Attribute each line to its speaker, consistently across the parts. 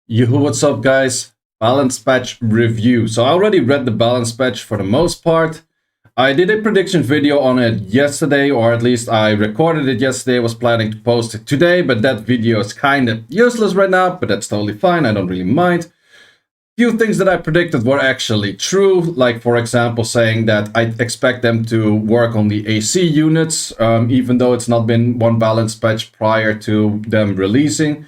Speaker 1: What's up, guys? Balance patch review. So I already read the balance patch for the most part. I did a prediction video on it yesterday, or at least I recorded it yesterday. I was planning to post it today, but that video is kind of useless right now, but that's totally fine. I don't really mind. Few things that I predicted were actually true, like for example saying that I expect them to work on the AC units, even though it's not been one balance patch prior to them releasing.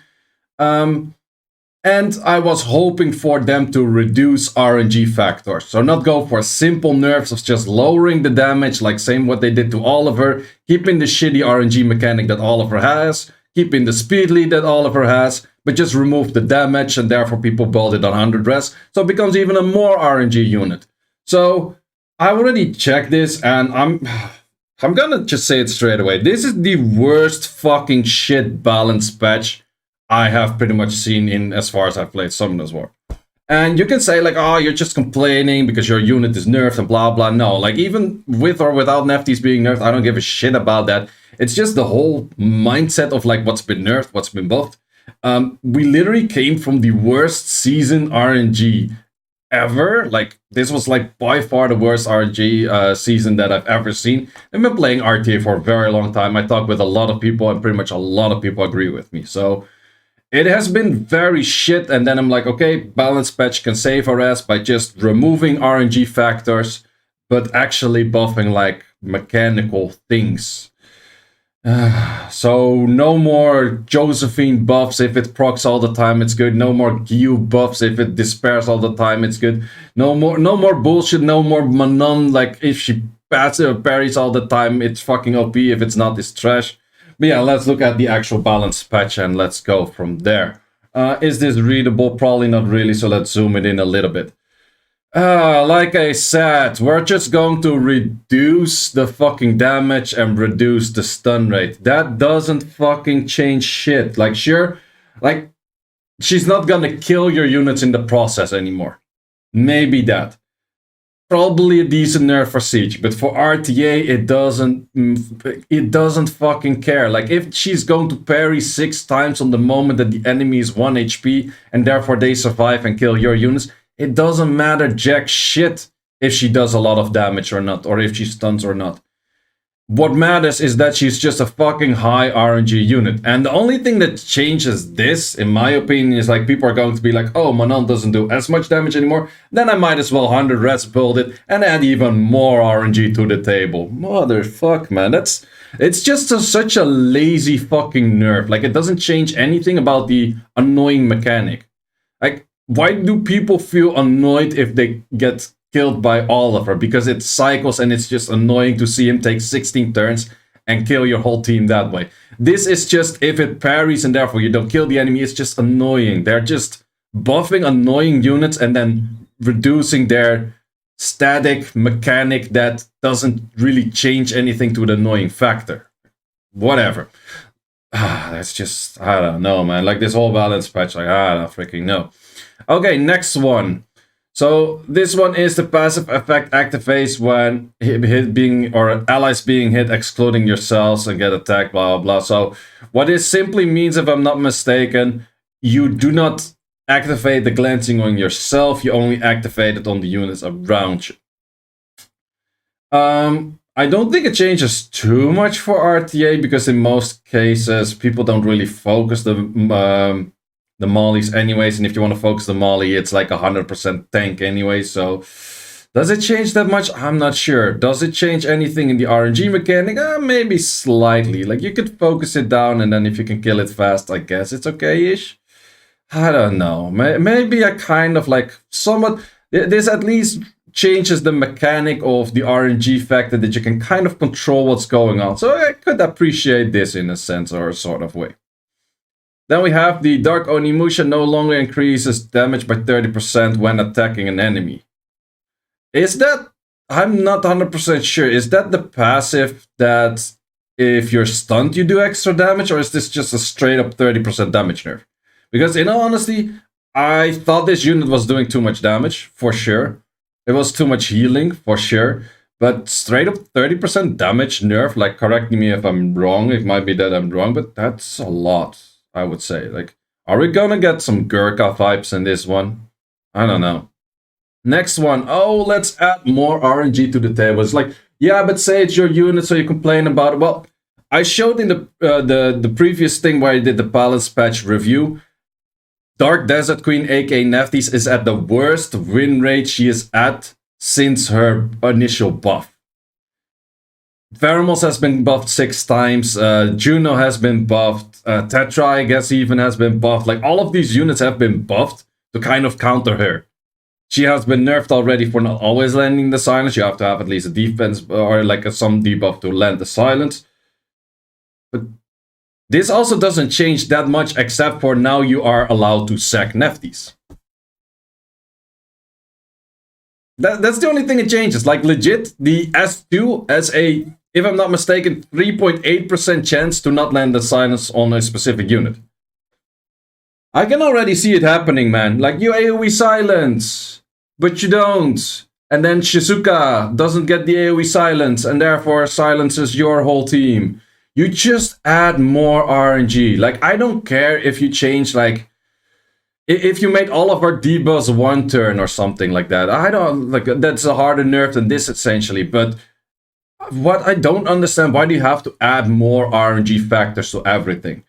Speaker 1: And I was hoping for them to reduce RNG factors. So not go for simple nerfs of just lowering the damage, like same what they did to Oliver, keeping the shitty RNG mechanic that Oliver has, keeping the speed lead that Oliver has, but just remove the damage and therefore people build it on 100 res. So it becomes even a more RNG unit. So I already checked this and I'm gonna just say it straight away. This is the worst fucking shit balance patch I have pretty much seen in as far as I've played Summoners War. And you can say like, oh, you're just complaining because your unit is nerfed and blah blah. No, like even with or without Nephtys being nerfed, I don't give a shit about that. It's just the whole mindset of like what's been nerfed, what's been buffed. We literally came from the worst season RNG ever. Like this was like by far the worst RNG season that I've ever seen. I've been playing RTA for a very long time. I talk with a lot of people and pretty much a lot of people agree with me. So it has been very shit, and then I'm like, okay, balance patch can save our ass by just removing RNG factors, but actually buffing like mechanical things. So no more Josephine buffs if it procs all the time, it's good. No more Gyu buffs if it despairs all the time, it's good. No more bullshit, no more Manon, like if she parries all the time, it's fucking OP. If it's not, it's trash. But yeah, let's look at the actual balance patch and let's go from there. Is this readable? Probably not really, so let's zoom it in a little bit. Like I said, we're just going to reduce the fucking damage and reduce the stun rate. That doesn't fucking change shit. Like, sure, like, she's not gonna kill your units in the process anymore. Maybe that. Probably a decent nerf for Siege, but for RTA it doesn't fucking care. Like if she's going to parry 6 times on the moment that the enemy is 1 HP and therefore they survive and kill your units, it doesn't matter jack shit if she does a lot of damage or not, or if she stuns or not. What matters is that she's just a fucking high RNG unit. And the only thing that changes this, in my opinion, is like people are going to be like, oh, Manon doesn't do as much damage anymore. Then I might as well 100 res build it and add even more RNG to the table. Motherfuck, man. It's just such a lazy fucking nerf. Like, it doesn't change anything about the annoying mechanic. Like, why do people feel annoyed if they get killed by Oliver? Because it cycles and it's just annoying to see him take 16 turns and kill your whole team that way. This is just if it parries and therefore you don't kill the enemy, it's just annoying. They're just buffing annoying units and then reducing their static mechanic that doesn't really change anything to the annoying factor. Whatever. That's just, I don't know, man. Like this whole balance patch, like, I don't freaking know. Okay, next one. So this one is the passive effect activates when hit being or allies being hit, excluding yourselves and get attacked, blah, blah, blah. So what this simply means, if I'm not mistaken, you do not activate the glancing on yourself. You only activate it on the units around you. I don't think it changes too much for RTA because in most cases people don't really focus the mollies anyways, and if you want to focus the molly, it's like 100% tank anyway, so does it change that much? I'm not sure. Does it change anything in the RNG mechanic? Maybe slightly. Like you could focus it down and then if you can kill it fast, I guess it's okay-ish. I don't know. Maybe I kind of like somewhat, this at least changes the mechanic of the RNG factor that you can kind of control what's going on, so I could appreciate this in a sense or a sort of way. Then we have the Dark Onimusha no longer increases damage by 30% when attacking an enemy. Is that, I'm not 100% sure, is that the passive that if you're stunned you do extra damage, or is this just a straight up 30% damage nerf? Because in all honesty, I thought this unit was doing too much damage, for sure. It was too much healing, for sure. But straight up 30% damage nerf, like correct me if I'm wrong, it might be that I'm wrong, but that's a lot. I would say, like, Are we gonna get some Gurkha vibes in this one? I don't know. Next one. Oh, let's add more RNG to the table. It's like, yeah, but say it's your unit, so you complain about it. Well, I showed in the previous thing where I did the balance patch review. Dark Desert Queen, aka Nephtys, is at the worst win rate she is at since her initial buff. Pheromos has been buffed 6 times. Juno has been buffed. Tetra, I guess, even has been buffed. Like, all of these units have been buffed to kind of counter her. She has been nerfed already for not always landing the silence. You have to have at least a defense or like some debuff to land the silence. But this also doesn't change that much, except for now you are allowed to sack Nephtys. That's the only thing it changes. Like, legit, the S2 has a, if I'm not mistaken, 3.8% chance to not land the silence on a specific unit. I can already see it happening, man. Like, you AoE silence, but you don't. And then Shizuka doesn't get the AoE silence, and therefore silences your whole team. You just add more RNG. Like, I don't care if you change, like, if you made all of our debuffs 1 turn or something like that. I don't, like, that's a harder nerf than this, essentially. But what I don't understand, why do you have to add more RNG factors to everything?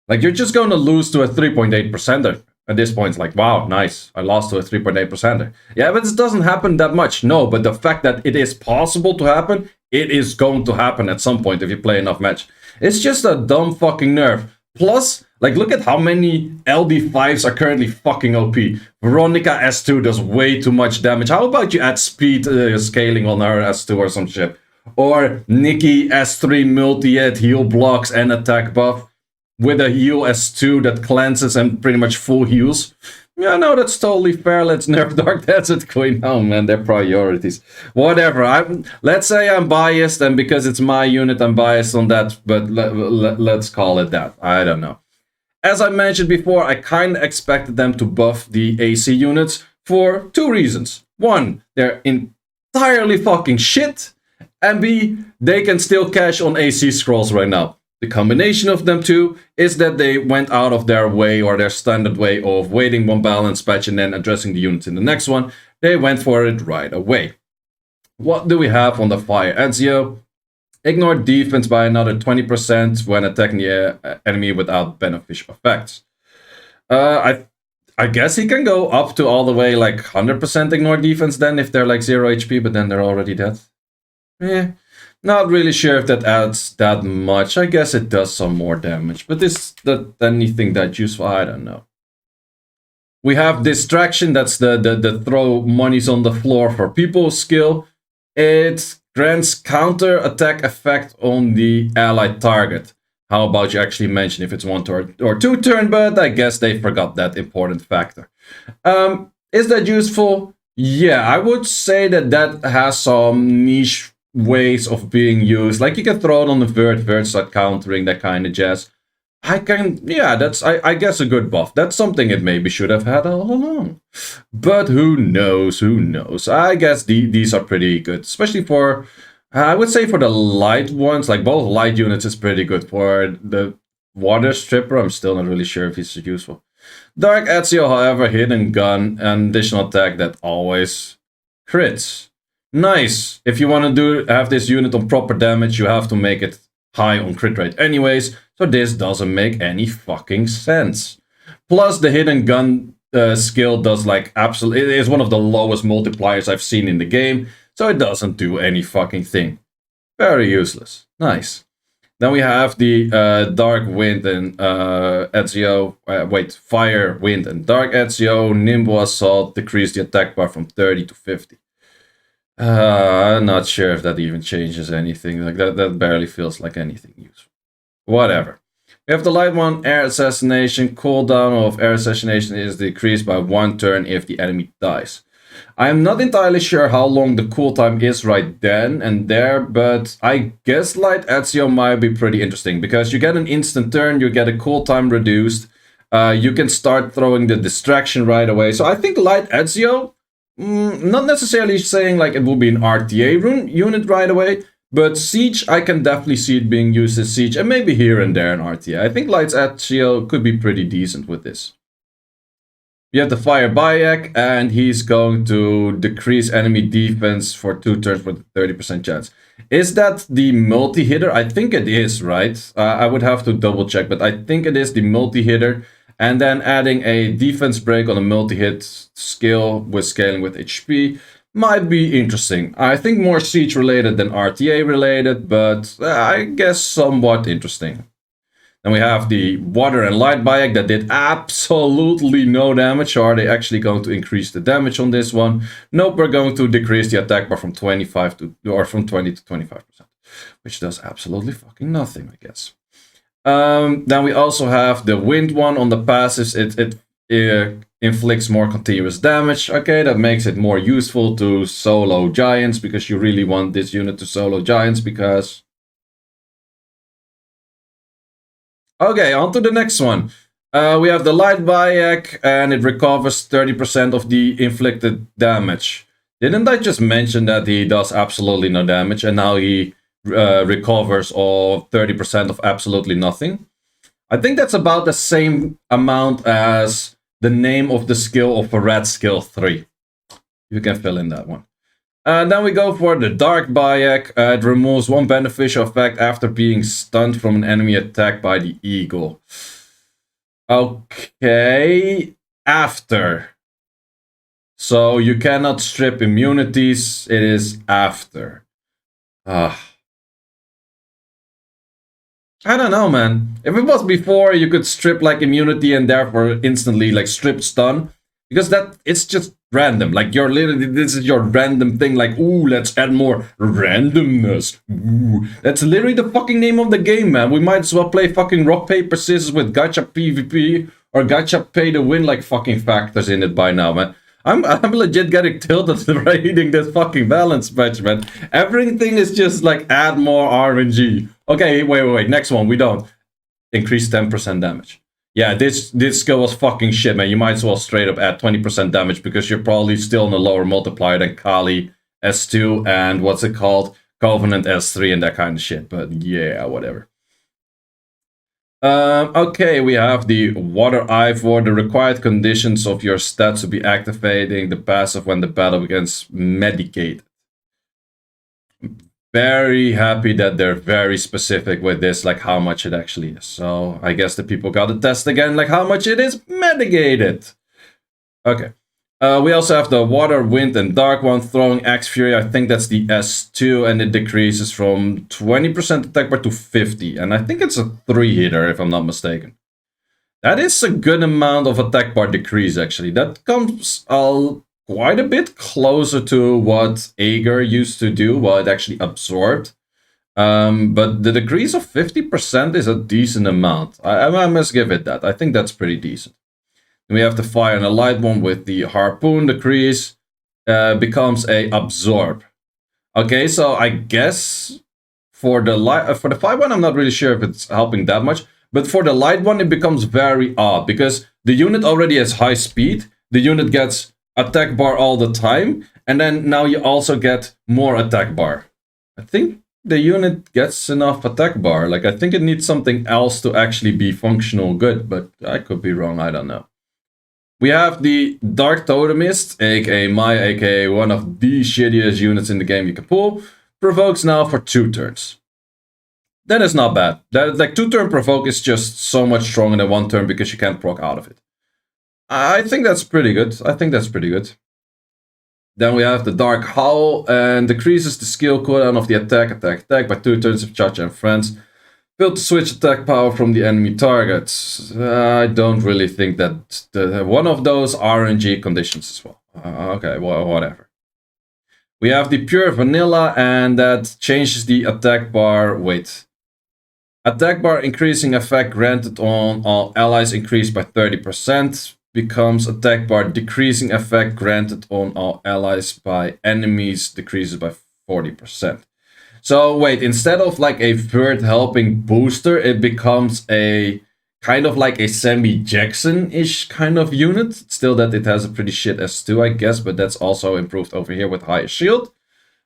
Speaker 1: Like, you're just going to lose to a 3.8%er. At this point, it's like, wow, nice. I lost to a 3.8%er. Yeah, but it doesn't happen that much. No, but the fact that it is possible to happen, it is going to happen at some point if you play enough match. It's just a dumb fucking nerf. Plus, like, look at how many LD5s are currently fucking OP. Veronica S2 does way too much damage. How about you add speed scaling on her S2 or some shit? Or Nikki S3 multi-hit heal blocks and attack buff with a heal S2 that cleanses and pretty much full heals. Yeah, no, that's totally fair. Let's nerf Dark Desert Queen. Oh man, their priorities. Whatever. Let's say I'm biased, and because it's my unit, I'm biased on that. But let's call it that. I don't know. As I mentioned before, I kind of expected them to buff the AC units for 2 reasons. 1, they're entirely fucking shit. And B, they can still cash on AC scrolls right now. The combination of them two is that they went out of their way, or their standard way, of waiting 1 balance patch and then addressing the units in the next one. They went for it right away. What do we have on the fire? Ezio, ignore defense by another 20% when attacking the enemy without beneficial effects. I guess he can go up to all the way like 100% ignore defense then if they're like 0 HP, but then they're already dead. Not really sure if that adds that much. I guess it does some more damage, but is that anything that useful? I don't know. We have Distraction, that's the throw monies on the floor for people skill. It grants counter attack effect on the allied target. How about you actually mention if it's 1 turn or 2 turn, but I guess they forgot that important factor. Is that useful? Yeah, I would say that has some niche ways of being used. Like, you can throw it on the vert start countering, that kind of jazz. That's I guess a good buff. That's something it maybe should have had all along. But who knows? I guess these are pretty good, especially for, I would say for the light ones, like both light units is pretty good. For the water stripper, I'm still not really sure if it's useful. Dark Ezio, however, hidden gun, and additional attack that always crits. Nice. If you want to have this unit on proper damage, you have to make it high on crit rate anyways, so this doesn't make any fucking sense. Plus, the hidden gun skill does like absolutely, it is one of the lowest multipliers I've seen in the game, so it doesn't do any fucking thing. Very useless. Nice. Then we have the Dark Wind and Ezio. Fire, Wind, and Dark Ezio. Nimble Assault, decrease the attack bar from 30 to 50. I'm not sure if that even changes anything. Like that barely feels like anything useful. Whatever. We have the light one, Air Assassination. Cooldown of Air Assassination is decreased by 1 turn if the enemy dies. I am not entirely sure how long the cooltime is right then and there, but I guess Light Ezio might be pretty interesting, because you get an instant turn, you get a cooltime reduced, you can start throwing the distraction right away. So I think Light Ezio, not necessarily saying like it will be an RTA unit right away, But Siege, I can definitely see it being used as Siege, and maybe here and there in RTA. I think Lights Ezio could be pretty decent with this. You have the Fire Bayek, and he's going to decrease enemy defense for 2 turns with a 30% chance. Is that the multi-hitter? I think it is, right? I would have to double check, but I think it is the multi-hitter. And then adding a defense break on a multi-hit skill with scaling with HP might be interesting. I think more Siege related than RTA related, but I guess somewhat interesting. Then we have the Water and Light Bayek that did absolutely no damage. Are they actually going to increase the damage on this one? Nope, we're going to decrease the attack bar from 25 to, or from 20 to 25%, which does absolutely fucking nothing, I guess. Then we also have the Wind one on the passives. It inflicts more continuous damage. Okay, that makes it more useful to solo giants, because you really want this unit to solo giants, because... Okay, on to the next one. We have the Light Bayek, and it recovers 30% of the inflicted damage. Didn't I just mention that he does absolutely no damage, and now he recovers of 30% of absolutely nothing? I think that's about the same amount as the name of the skill of a red skill 3. You can fill in that one. Then we go for the Dark Bayek. It removes 1 beneficial effect after being stunned from an enemy attack by the eagle. Okay, after. So you cannot strip immunities, it is after. I don't know, man. If it was before, you could strip like immunity and therefore instantly like strip stun. Because that, it's just random. Like, you're literally, this is your random thing. Like, ooh, let's add more randomness. Ooh, that's literally the fucking name of the game, man. We might as well play fucking rock, paper, scissors with gacha PvP or gacha pay to win like fucking factors in it by now, man. I'm legit getting tilted reading this fucking balance patch, man. Everything is just like add more RNG. Okay, wait. Next one, we don't. Increase 10% damage. Yeah, this skill was fucking shit, man. You might as well straight up add 20% damage, because you're probably still in a lower multiplier than Kali S2 and what's it called? Covenant S3 and that kind of shit. But yeah, whatever. Okay, we have the Water Ivor. The required conditions of your stats to be activating the passive when the battle begins medicated. Very happy that they're very specific with this, like how much it actually is. So I guess the people gotta test again, like how much it is medicated. Okay. We also have the Water, Wind, and Dark one, throwing Axe Fury. I think that's the S2, and it decreases from 20% attack bar to 50. And I think it's a 3-hitter, if I'm not mistaken. That is a good amount of attack bar decrease, actually. That comes quite a bit closer to what Jaeger used to do, while it actually absorbed. But the decrease of 50% is a decent amount. I must give it that. I think that's pretty decent. We have the Fire and the Light one with the Harpoon decrease. Becomes a Absorb. Okay, so I guess for the Fire one, I'm not really sure if it's helping that much. But for the Light one, it becomes very odd, because the unit already has high speed. The unit gets attack bar all the time. And then now you also get more attack bar. I think the unit gets enough attack bar. Like, I think it needs something else to actually be functional good. But I could be wrong, I don't know. We have the Dark Totemist, aka Maya, aka one of the shittiest units in the game you can pull. Provokes now for 2 turns. That is not bad. That, like, 2-turn provoke is just so much stronger than 1 turn, because you can't proc out of it. I think that's pretty good. Then we have the Dark Howl, and decreases the skill cooldown of the attack by 2 turns of Chacha and friends. Build to switch attack power from the enemy targets. I don't really think that one of those RNG conditions as well. Okay, well, whatever. We have the Pure Vanilla, and that changes the attack bar. Wait. Attack bar increasing effect granted on all allies increased by 30%. Becomes attack bar decreasing effect granted on all allies by enemies decreases by 40%. So wait, instead of like a third helping booster, it becomes a kind of like a Sammy-Jackson-ish kind of unit. Still that it has a pretty shit S2, I guess, but that's also improved over here with higher shield.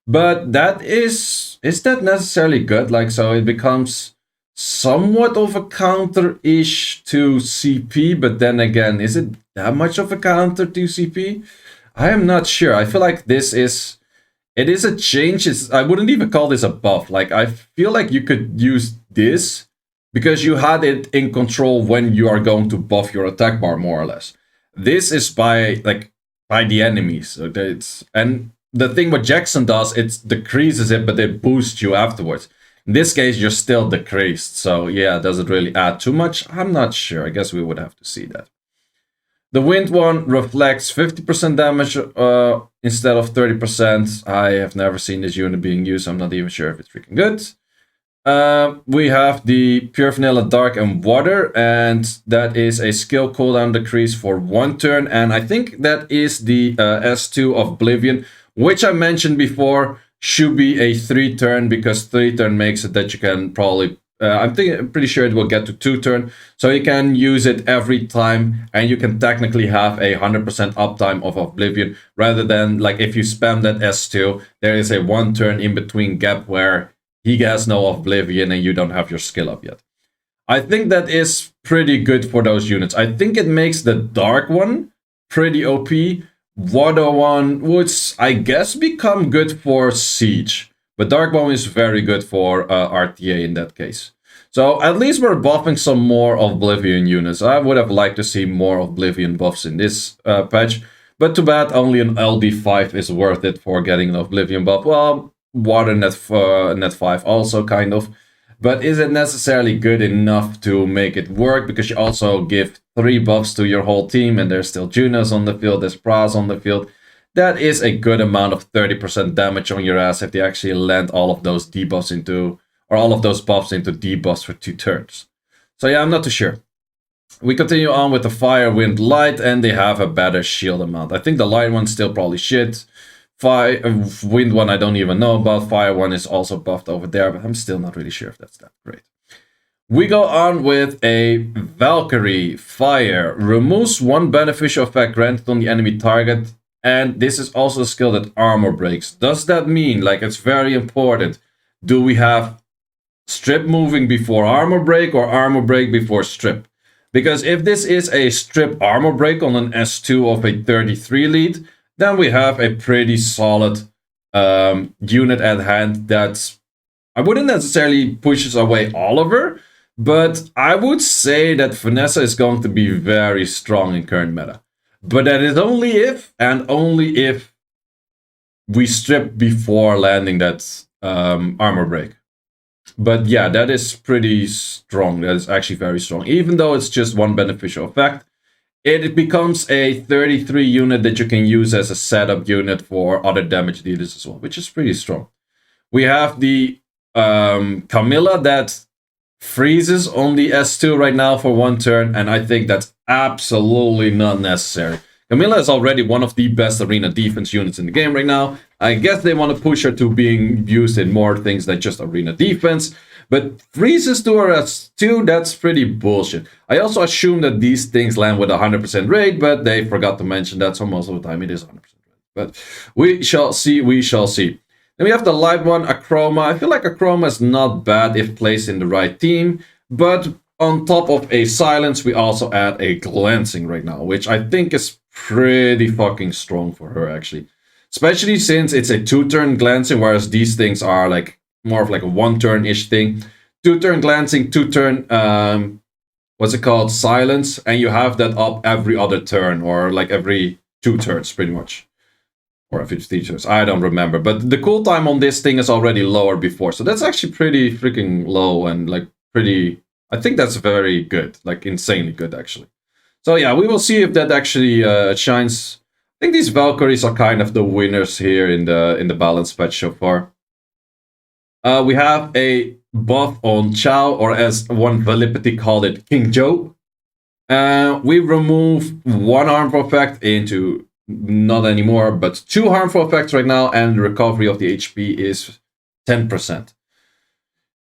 Speaker 1: But that is that necessarily good? Like, so it becomes somewhat of a counter-ish to CP, but then again, is it that much of a counter to CP? I am not sure. I feel like it is a change. I wouldn't even call this a buff. Like, I feel like you could use this because you had it in control when you are going to buff your attack bar, more or less. This is by the enemies. So and the thing what Jackson does, it decreases it, but it boosts you afterwards. In this case, you're still decreased. So yeah, does it really add too much? I'm not sure. I guess we would have to see that. The wind one reflects 50% damage instead of 30%. I have never seen this unit being used. I'm not even sure if it's freaking good. We have the Pure Vanilla Dark and Water, and that is a skill cooldown decrease for 1 turn. And I think that is the S2 of Oblivion, which I mentioned before should be a 3 turn, because 3 turn makes it that you can probably I'm pretty sure it will get to 2 turn, so you can use it every time, and you can technically have a 100% uptime of Oblivion, rather than like if you spam that S2, there is a 1 turn in between gap where he has no Oblivion and you don't have your skill up yet. I think that is pretty good for those units. I think it makes the Dark one pretty OP. Water one would, I guess, become good for Siege. But Dark Bomb is very good for RTA in that case. So at least we're buffing some more Oblivion units. I would have liked to see more Oblivion buffs in this patch. But too bad only an LD5 is worth it for getting an Oblivion buff. Well, Water Net 5 also kind of. But is it necessarily good enough to make it work? Because you also give 3 buffs to your whole team, and there's still Junos on the field, there's Pras on the field. That is a good amount of 30% damage on your ass if they actually land all of those debuffs into, or all of those buffs into debuffs for 2 turns. So yeah, I'm not too sure. We continue on with the Fire, Wind, Light, and they have a better shield amount. I think the Light one's still probably shit. Wind one I don't even know about. Fire one is also buffed over there, but I'm still not really sure if that's that great. We go on with a Valkyrie. Fire removes 1 beneficial effect granted on the enemy target, and this is also a skill that armor breaks. Does that mean, like, it's very important, do we have strip moving before armor break or armor break before strip? Because if this is a strip armor break on an S2 of a 33 lead, then we have a pretty solid unit at hand that I wouldn't necessarily pushes away Oliver, but I would say that Vanessa is going to be very strong in current meta. But that is only if, and only if, we strip before landing that armor break. But yeah, that is pretty strong. That is actually very strong. Even though it's just 1 beneficial effect, it becomes a 33 unit that you can use as a setup unit for other damage dealers as well, which is pretty strong. We have the Camilla that freezes on the S2 right now for 1 turn, and I think that's absolutely not necessary. Camilla is already one of the best arena defense units in the game right now. I guess they want to push her to being used in more things than just arena defense, but freezes to her S2, that's pretty bullshit. I also assume that these things land with 100% rate, but they forgot to mention that, so most of the time it is 100% rate. But we shall see, we shall see. Then we have the light one, Achroma. I feel like Achroma is not bad if placed in the right team, but on top of a silence, we also add a glancing right now, which I think is pretty fucking strong for her, actually. Especially since it's a 2-turn glancing, whereas these things are like more of like a 1-turn-ish thing. 2-turn glancing, 2-turn, what's it called, silence, and you have that up every other turn, or like every 2 turns, pretty much. Or every 3 turns, I don't remember. But the cooltime on this thing is already lower before, so that's actually pretty freaking low, and like pretty, I think that's very good, like insanely good, actually. So yeah, we will see if that actually shines. I think these Valkyries are kind of the winners here in the balance patch so far. We have a buff on Chow, or as one Valipity called it, King Joe. We remove 1 harmful effect into, not anymore, but 2 harmful effects right now, and the recovery of the HP is 10%.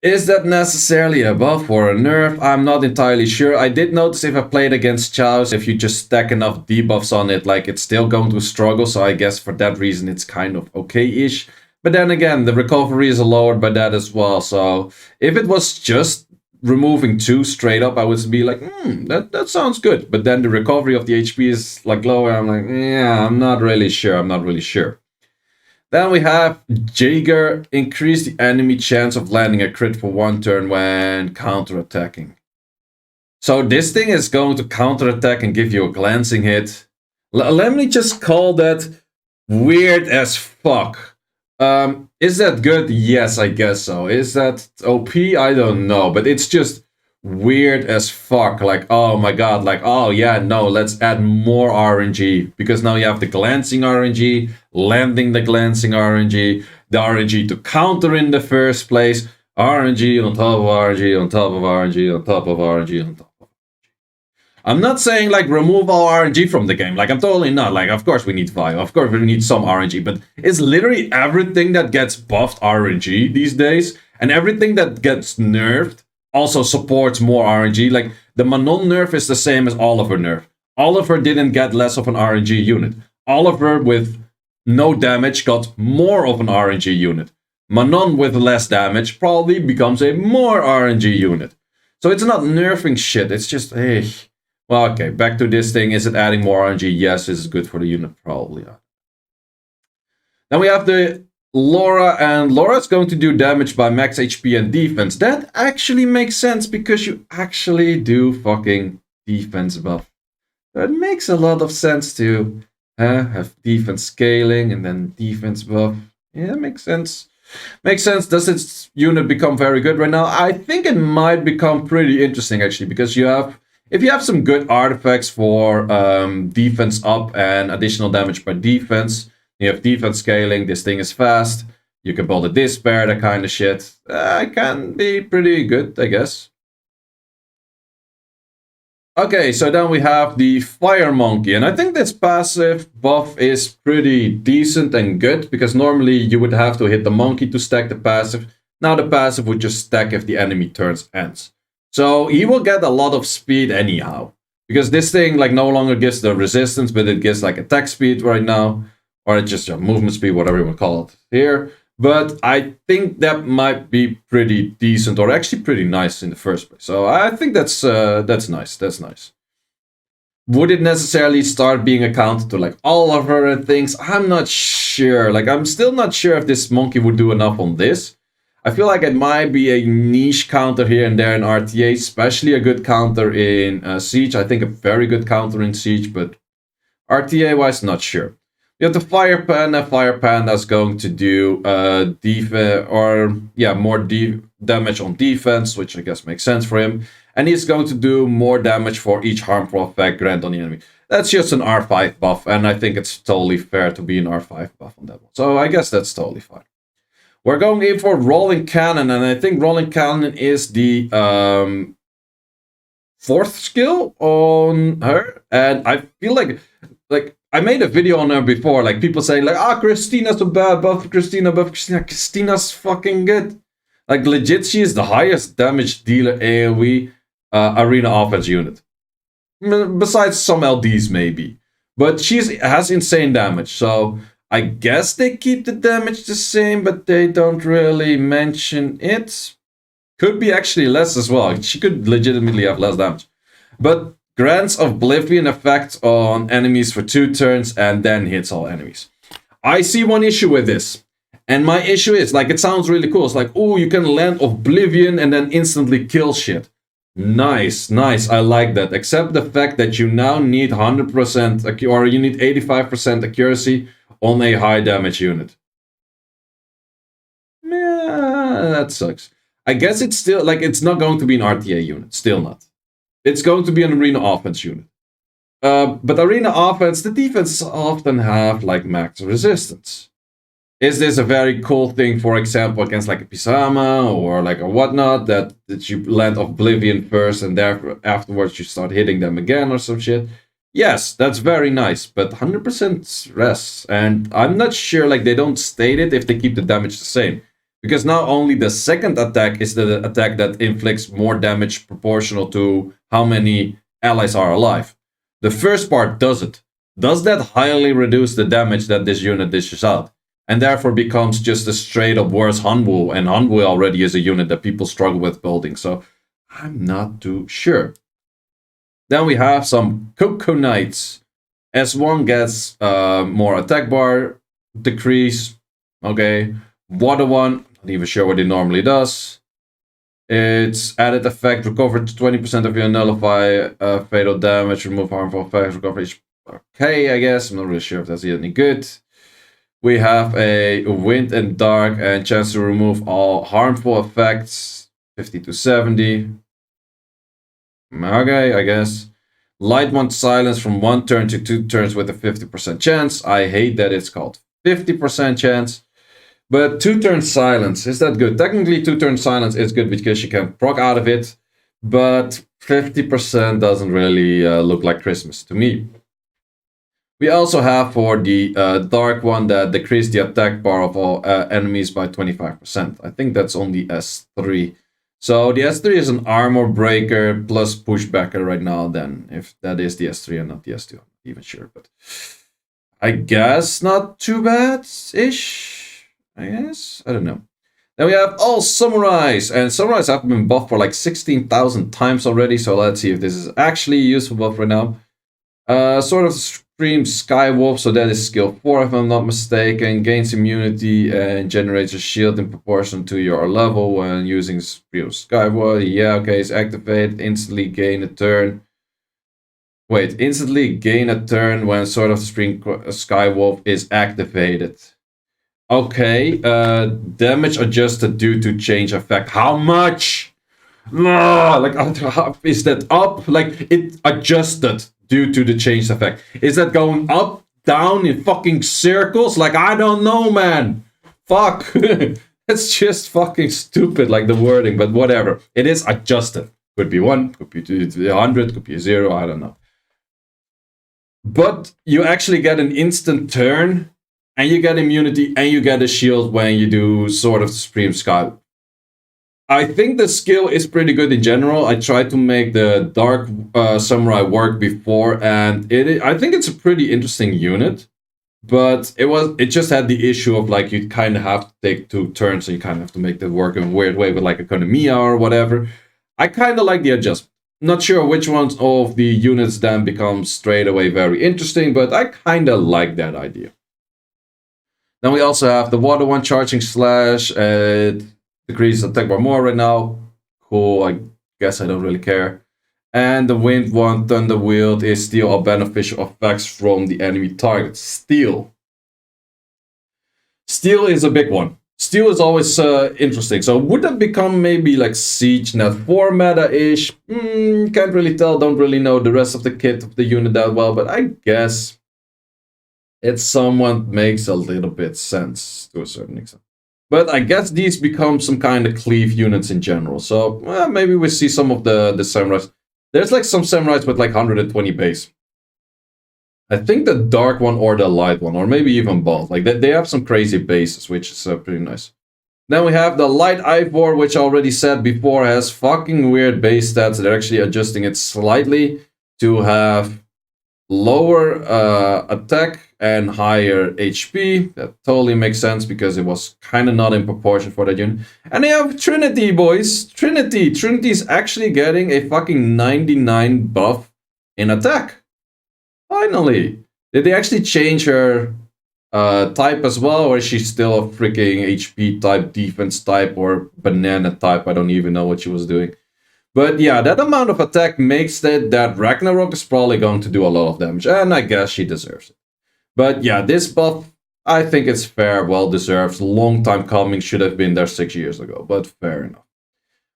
Speaker 1: Is that necessarily a buff or a nerf? I'm not entirely sure. I did notice if I played against Chow's, if you just stack enough debuffs on it, like, it's still going to struggle, so I guess for that reason it's kind of okay-ish. But then again, the recovery is lowered by that as well. So if it was just removing 2 straight up, I would be like, that sounds good. But then the recovery of the HP is like lower. I'm like, yeah, I'm not really sure. Then we have Jaeger, increase the enemy chance of landing a crit for 1 turn when counterattacking. So this thing is going to counterattack and give you a glancing hit. Let me just call that weird as fuck. Is that good? Yes, I guess so. Is that OP? I don't know, but it's just weird as fuck. Like, oh my god, like, oh yeah, no, let's add more RNG, because now you have the glancing RNG, landing the glancing RNG, the RNG to counter in the first place, RNG on top of RNG, on top of RNG, on top of RNG, on top. I'm not saying like remove all RNG from the game. Like, I'm totally not. Like, of course we need value. Of course we need some RNG. But it's literally everything that gets buffed RNG these days. And everything that gets nerfed also supports more RNG. Like, the Manon nerf is the same as Oliver nerf. Oliver didn't get less of an RNG unit. Oliver with no damage got more of an RNG unit. Manon with less damage probably becomes a more RNG unit. So it's not nerfing shit. It's just, hey... Well, okay, back to this thing. Is it adding more RNG? Yes, this is good for the unit, probably. Then we have the Laura, and Laura's going to do damage by max HP and defense. That actually makes sense, because you actually do fucking defense buff. That makes a lot of sense to have defense scaling and then defense buff. Yeah, makes sense. Makes sense. Does its unit become very good right now? I think it might become pretty interesting, actually, because you have... If you have some good artifacts for defense up and additional damage by defense, you have defense scaling, this thing is fast, you can build a despair, that kind of shit. It can be pretty good, I guess. Okay, so then we have the Fire Monkey, and I think this passive buff is pretty decent and good, because normally you would have to hit the monkey to stack the passive. Now the passive would just stack if the enemy turns ends. So he will get a lot of speed anyhow, because this thing like no longer gives the resistance, but it gives like attack speed right now, or it's just movement speed, whatever you want to call it here. But I think that might be pretty decent, or actually pretty nice in the first place. So I think that's nice. That's nice. Would it necessarily start being a counter to like Oliver and things? I'm not sure. Like, I'm still not sure if this monkey would do enough on this. I feel like it might be a niche counter here and there in RTA, especially a good counter in Siege. I think a very good counter in Siege, but RTA-wise, not sure. You have the Fire Panda. Fire Panda is going to do more damage on defense, which I guess makes sense for him. And he's going to do more damage for each harmful effect grant on the enemy. That's just an R5 buff, and I think it's totally fair to be an R5 buff on that one. So I guess that's totally fine. We're going in for Rolling Cannon, and I think Rolling Cannon is the 4th skill on her. And I feel like I made a video on her before, like people saying like, Christina's so bad, buff Christina. Christina's fucking good. Like, legit, she is the highest damage dealer AoE arena offense unit. Besides some LDs maybe. But she has insane damage, so... I guess they keep the damage the same, but they don't really mention it. Could be actually less as well. She could legitimately have less damage. But grants Oblivion effect on enemies for 2 turns and then hits all enemies. I see one issue with this. And my issue is, like, it sounds really cool. It's like, oh, you can land Oblivion and then instantly kill shit. Nice, nice. I like that. Except the fact that you now need 100% or you need 85% accuracy on a high damage unit. Yeah, that sucks. I guess it's still, like, it's not going to be an RTA unit. Still not. It's going to be an arena offense unit. But arena offense, the defenses often have, like, max resistance. Is this a very cool thing, for example, against, like, a Pisama or, like, a whatnot, that you land Oblivion first and afterwards you start hitting them again or some shit? Yes, that's very nice, but 100% rests, and I'm not sure, like, they don't state it if they keep the damage the same. Because now only the second attack is the attack that inflicts more damage proportional to how many allies are alive. The first part doesn't. Does that highly reduce the damage that this unit dishes out? and therefore becomes just a straight up worse Hanwoo, and Hanwoo already is a unit that people struggle with building, so I'm not too sure. Then we have some Coco Knights. S1 gets more attack bar decrease. Okay. Water one, not even sure what it normally does. Its added effect, recover to 20% of your nullify fatal damage, remove harmful effects, recover each. Okay, I guess. I'm not really sure if that's any good. We have a wind and dark and chance to remove all harmful effects, 50 to 70. Okay, I guess. Light one silence from 1 turn to 2 turns with a 50% chance. I hate that it's called 50% chance. But 2 turn silence, is that good? Technically 2 turn silence is good because you can proc out of it. But 50% doesn't really look like Christmas to me. We also have for the dark one that decrease the attack bar of all enemies by 25%. I think that's on the S3. So the S3 is an armor breaker plus pushbacker right now then. If that is the S3 and not the S2, I'm not even sure. But I guess not too bad-ish, I guess. I don't know. Then we have all samurais. And samurais have been buffed for like 16,000 times already. So let's see if this is actually a useful buff right now. Sort of Scream Skywolf, so that is skill 4 if I'm not mistaken. Gains immunity and generates a shield in proportion to your level when using Scream Skywolf. Yeah, okay, it's activated. Instantly gain a turn. Wait, instantly gain a turn when Sword of the Scream Skywolf is activated. Okay, damage adjusted due to change effect. How much? Like, is that up? Like, it adjusted due to the change effect. Is that going up, down in fucking circles? Like, I don't know, man. Fuck. It's just fucking stupid, like the wording, but whatever. It is adjusted. Could be 1, could be 100, could be 0, I don't know. But you actually get an instant turn, and you get immunity, and you get a shield when you do Sword of the Supreme Sky. I think the skill is pretty good in general. I tried to make the Dark Samurai work before, and I think it's a pretty interesting unit. But it just had the issue of like you kind of have to take 2 turns, so you kind of have to make that work in a weird way with like Economia or whatever. I kind of like the adjustment. Not sure which ones of the units then become straight away very interesting, but I kind of like that idea. Then we also have the Water one, Charging Slash. Decreases attack by more right now. Cool, I guess I don't really care. And the Wind one, Thunder Wield, is steal all beneficial effects from the enemy target. Steal. Steal is a big one. Steal is always interesting. So would that become maybe like Siege Net 4 meta-ish? Can't really tell, don't really know the rest of the kit of the unit that well, but I guess it somewhat makes a little bit sense to a certain extent. But I guess these become some kind of cleave units in general. So maybe we see some of the samurais. There's like some samurais with like 120 base. I think the dark one or the light one, or maybe even both. Like they have some crazy bases, which is pretty nice. Then we have the light Ivor, which I already said before has fucking weird base stats. They're actually adjusting it slightly to have lower attack and higher HP. That totally makes sense because it was kind of not in proportion for that unit. And they have Trinity, boys. Trinity is actually getting a fucking 99 buff in attack. Finally. Did they actually change her type as well, or is she still a freaking HP type, defense type, or banana type? I don't even know what she was doing. But yeah, that amount of attack makes that Ragnarok is probably going to do a lot of damage, and I guess she deserves it. But yeah, this buff, I think it's fair, well deserved. Long time coming, should have been there 6 years ago, but fair enough.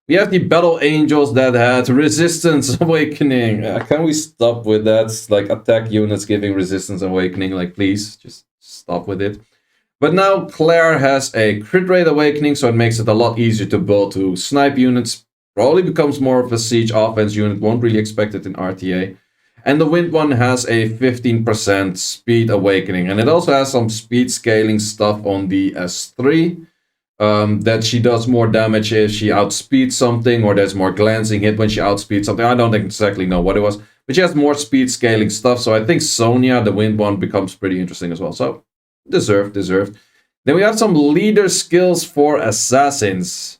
Speaker 1: We have the Battle Angels that had Resistance Awakening. Can we stop with that? Like attack units giving Resistance Awakening, like please, just stop with it. But now Claire has a Crit Rate Awakening, so it makes it a lot easier to build to snipe units. Probably becomes more of a siege offense unit, won't really expect it in RTA. And the Wind one has a 15% speed awakening. And it also has some speed scaling stuff on the S3. That she does more damage if she outspeeds something, or there's more glancing hit when she outspeeds something. I don't exactly know what it was. But she has more speed scaling stuff. So I think Sonya, the Wind one, becomes pretty interesting as well. So deserved. Then we have some leader skills for assassins.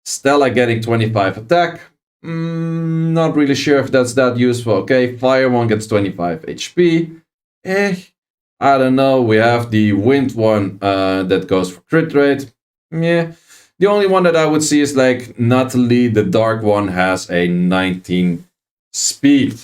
Speaker 1: Stella getting 25 attack. Not really sure if that's that useful. Okay, Fire one gets 25 HP. I don't know. We have the Wind one that goes for crit rate. Yeah. The only one that I would see is like Natalie, the Dark one, has a 19 speed,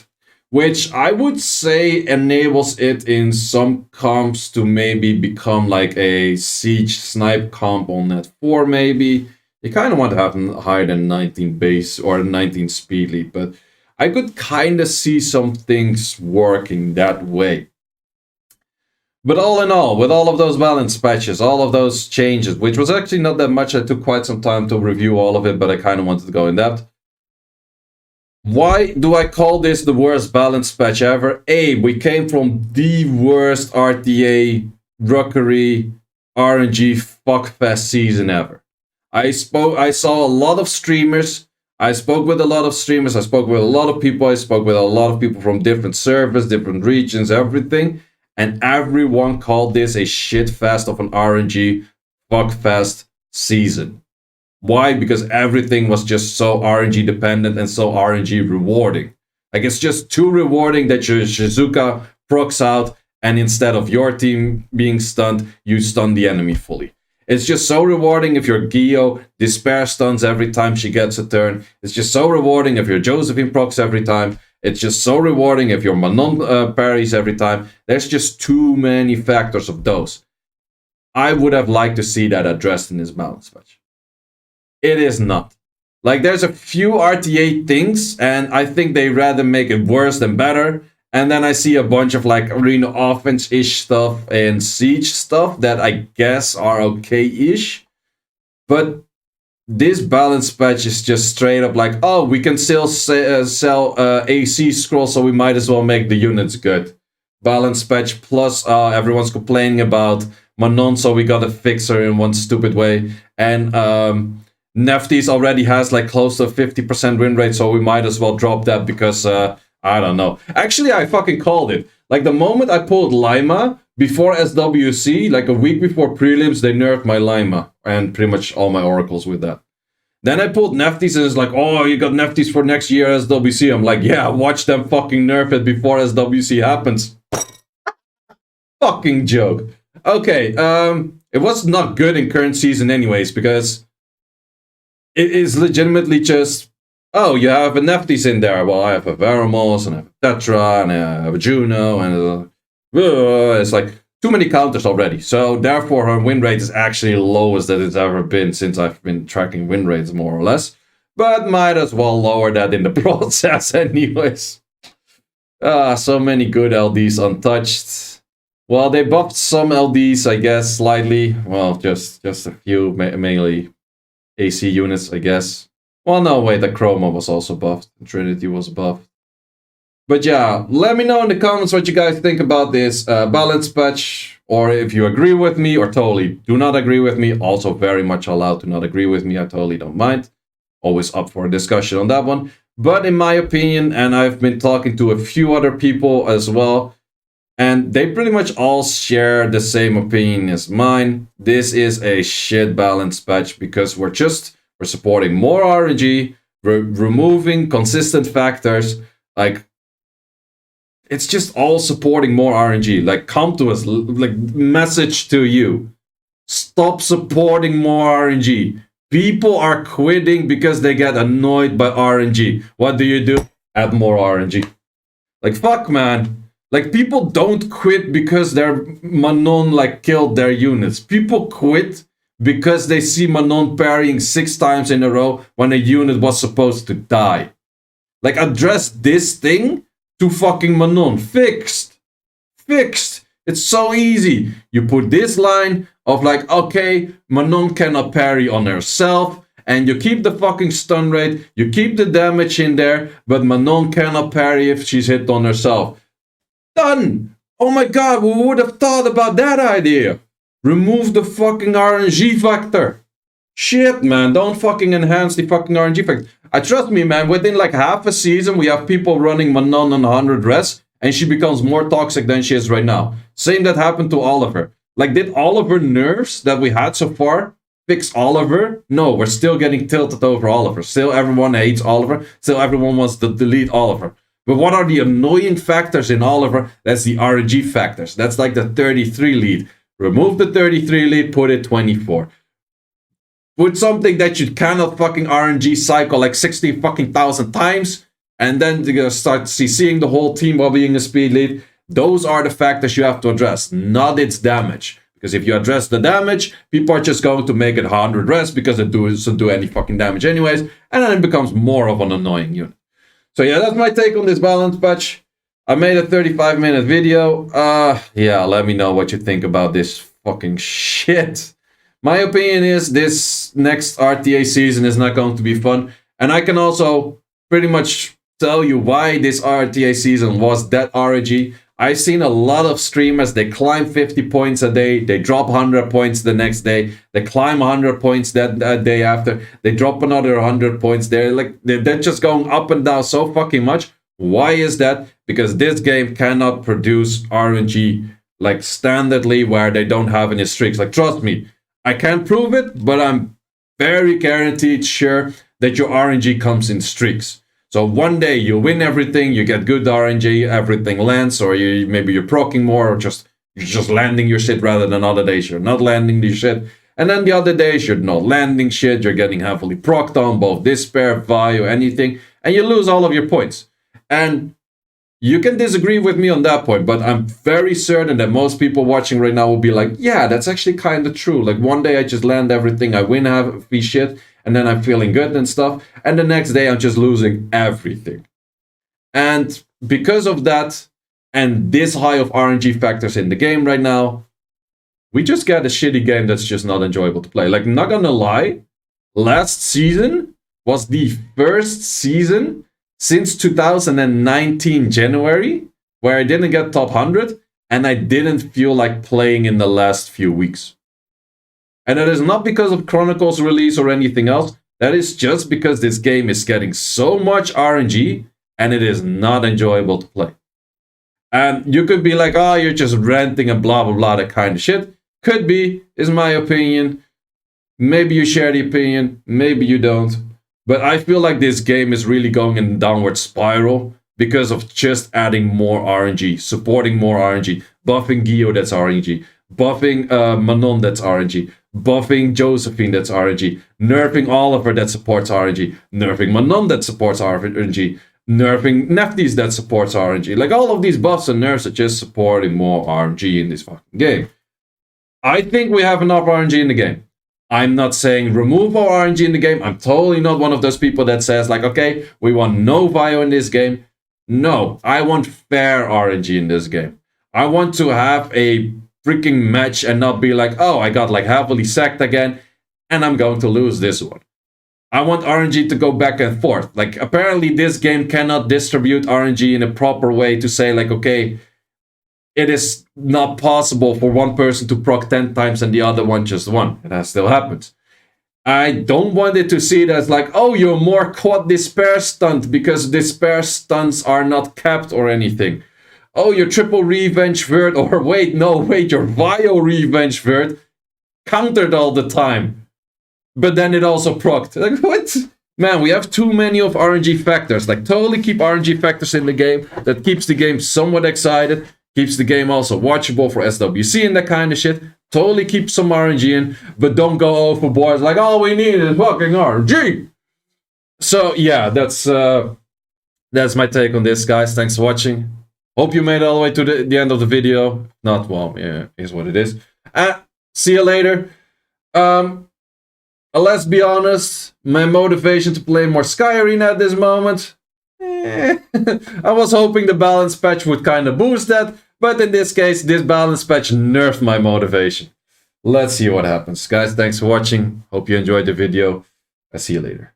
Speaker 1: which I would say enables it in some comps to maybe become like a siege snipe comp on that 4 maybe. You kind of want to have higher than 19 base or 19 speed lead, but I could kind of see some things working that way. But all in all, with all of those balance patches, all of those changes, which was actually not that much, I took quite some time to review all of it, but I kind of wanted to go in depth. Why do I call this the worst balance patch ever? We came from the worst RTA, rookery, RNG fuckfest season ever. I saw a lot of streamers. I spoke with a lot of streamers. I spoke with a lot of people. I spoke with a lot of people from different servers, different regions, everything. And everyone called this a shitfest of an RNG fuckfest season. Why? Because everything was just so RNG dependent and so RNG rewarding. Like, it's just too rewarding that your Shizuka procs out, and instead of your team being stunned, you stun the enemy fully. It's just so rewarding if your Gio despair stuns every time she gets a turn. It's just so rewarding if your Josephine procs every time. It's just so rewarding if your Manon parries every time. There's just too many factors of those. I would have liked to see that addressed in this balance patch. It is not. Like, there's a few RTA things, and I think they rather make it worse than better. And then I see a bunch of like arena offense-ish stuff and siege stuff that I guess are okay-ish. But this balance patch is just straight up like, oh, we can still sell AC scrolls, so we might as well make the units good. Balance patch plus everyone's complaining about Manon, so we gotta fix her in one stupid way. And Nephtys already has like close to 50% win rate, so we might as well drop that because, I don't know. Actually, I fucking called it. Like, the moment I pulled Lima, before SWC, like a week before prelims, they nerfed my Lima and pretty much all my oracles with that. Then I pulled Nephtys and it's like, oh, you got Nephtys for next year SWC. I'm like, yeah, watch them fucking nerf it before SWC happens. Fucking joke. Okay, it was not good in current season anyways, because it is legitimately just, oh, you have a Nephtys in there. Well, I have a Veramos, and I have a Tetra, and I have a Juno, and it's like too many counters already. So therefore, her win rate is actually the lowest that it's ever been since I've been tracking win rates, more or less. But might as well lower that in the process anyways. So many good LDs untouched. Well, they buffed some LDs, I guess, slightly. Well, just a few, mainly AC units, I guess. Well, no, wait, the Chroma was also buffed. Trinity was buffed. But yeah, let me know in the comments what you guys think about this balance patch, or if you agree with me or totally do not agree with me. Also very much allowed to not agree with me. I totally don't mind. Always up for a discussion on that one. But in my opinion, and I've been talking to a few other people as well, and they pretty much all share the same opinion as mine. This is a shit balance patch because we're supporting more RNG, removing consistent factors. Like, it's just all supporting more RNG. Like, come to us, like, message to you. Stop supporting more RNG. People are quitting because they get annoyed by RNG. What do? Add more RNG. Like, fuck, man. Like, people don't quit because their Manon, like, killed their units. People quit because they see Manon parrying 6 times in a row when a unit was supposed to die. Like, address this thing to fucking Manon. Fixed. It's so easy. You put this line of like, okay, Manon cannot parry on herself, and you keep the fucking stun rate, you keep the damage in there, but Manon cannot parry if she's hit on herself. Done! Oh my god, who would have thought about that idea? Remove the fucking RNG factor. Shit, man, don't fucking enhance the fucking RNG factor. Trust me, man, within like half a season, we have people running Manon on 100 res, and she becomes more toxic than she is right now. Same that happened to Oliver. Like, did Oliver nerfs that we had so far fix Oliver? No, we're still getting tilted over Oliver. Still everyone hates Oliver. Still everyone wants to delete Oliver. But what are the annoying factors in Oliver? That's the RNG factors. That's like the 33 lead. Remove the 33 lead, put it 24. Put something that you cannot fucking RNG cycle like 60 fucking thousand times, and then you're gonna start CCing the whole team while being a speed lead. Those are the factors you have to address, not its damage. Because if you address the damage, people are just going to make it 100 res because it doesn't do any fucking damage anyways, and then it becomes more of an annoying unit. So yeah, that's my take on this balance patch. I made a 35-minute video. Yeah, let me know what you think about this fucking shit. My opinion is this next RTA season is not going to be fun. And I can also pretty much tell you why this RTA season was that RNG. I've seen a lot of streamers, they climb 50 points a day, they drop 100 points the next day, they climb 100 points that day after, they drop another 100 points. They're just going up and down so fucking much. Why is that? Because this game cannot produce RNG like standardly where they don't have any streaks. Like, trust me, I can't prove it, but I'm very guaranteed sure that your RNG comes in streaks. So one day you win everything, you get good RNG, everything lands, or maybe you're proccing more, or you're just landing your shit, rather than other days you're not landing the shit. And then the other days you're not landing shit, you're getting heavily procced on both Despair, Vi, or anything, and you lose all of your points. And you can disagree with me on that point, but I'm very certain that most people watching right now will be like, yeah, that's actually kind of true. Like, one day I just land everything, I win heavy shit, and then I'm feeling good and stuff, and the next day I'm just losing everything. And because of that, and this high of RNG factors in the game right now, we just get a shitty game that's just not enjoyable to play. Like, not gonna lie, last season was the first season since 2019 January where I didn't get top 100, and I didn't feel like playing in the last few weeks. And that is not because of Chronicles release or anything else. That is just because this game is getting so much RNG and it is not enjoyable to play. And you could be like, oh, you're just ranting and blah, blah, blah, that kind of shit. Could be, is my opinion. Maybe you share the opinion, maybe you don't. But I feel like this game is really going in a downward spiral because of just adding more RNG, supporting more RNG, buffing Gio, that's RNG, buffing Manon, that's RNG, buffing Josephine, that's RNG, nerfing Oliver, that supports RNG, nerfing Manon, that supports RNG, nerfing Nephtys, that supports RNG. Like, all of these buffs and nerfs are just supporting more RNG in this fucking game. I think we have enough RNG in the game. I'm not saying remove all RNG in the game. I'm totally not one of those people that says like, okay, we want no bio in this game. No, I want fair RNG in this game. I want to have a freaking match and not be like, oh, I got like heavily sacked again and I'm going to lose this one. I want RNG to go back and forth. Like, apparently this game cannot distribute RNG in a proper way to say like, okay, it is not possible for one person to proc 10 times and the other one just one. And that still happens. I don't want it to see it as like, oh, you're more quad despair stunt because despair stunts are not capped or anything. Oh, your triple revenge vert, or wait, your Vio revenge vert countered all the time. But then it also procced. Like, what? Man, we have too many of RNG factors. Like, totally keep RNG factors in the game. That keeps the game somewhat excited. Keeps the game also watchable for SWC and that kind of shit. Totally keep some RNG in, but don't go overboard. Like, all we need is fucking RNG. So yeah, that's my take on this, guys. Thanks for watching. Hope you made it all the way to the end of the video. Not, well, yeah, is what it is. See you later. Let's be honest, my motivation to play more Sky Arena at this moment, I was hoping the balance patch would kind of boost that. But in this case, this balance patch nerfed my motivation. Let's see what happens. Guys, thanks for watching. Hope you enjoyed the video. I'll see you later.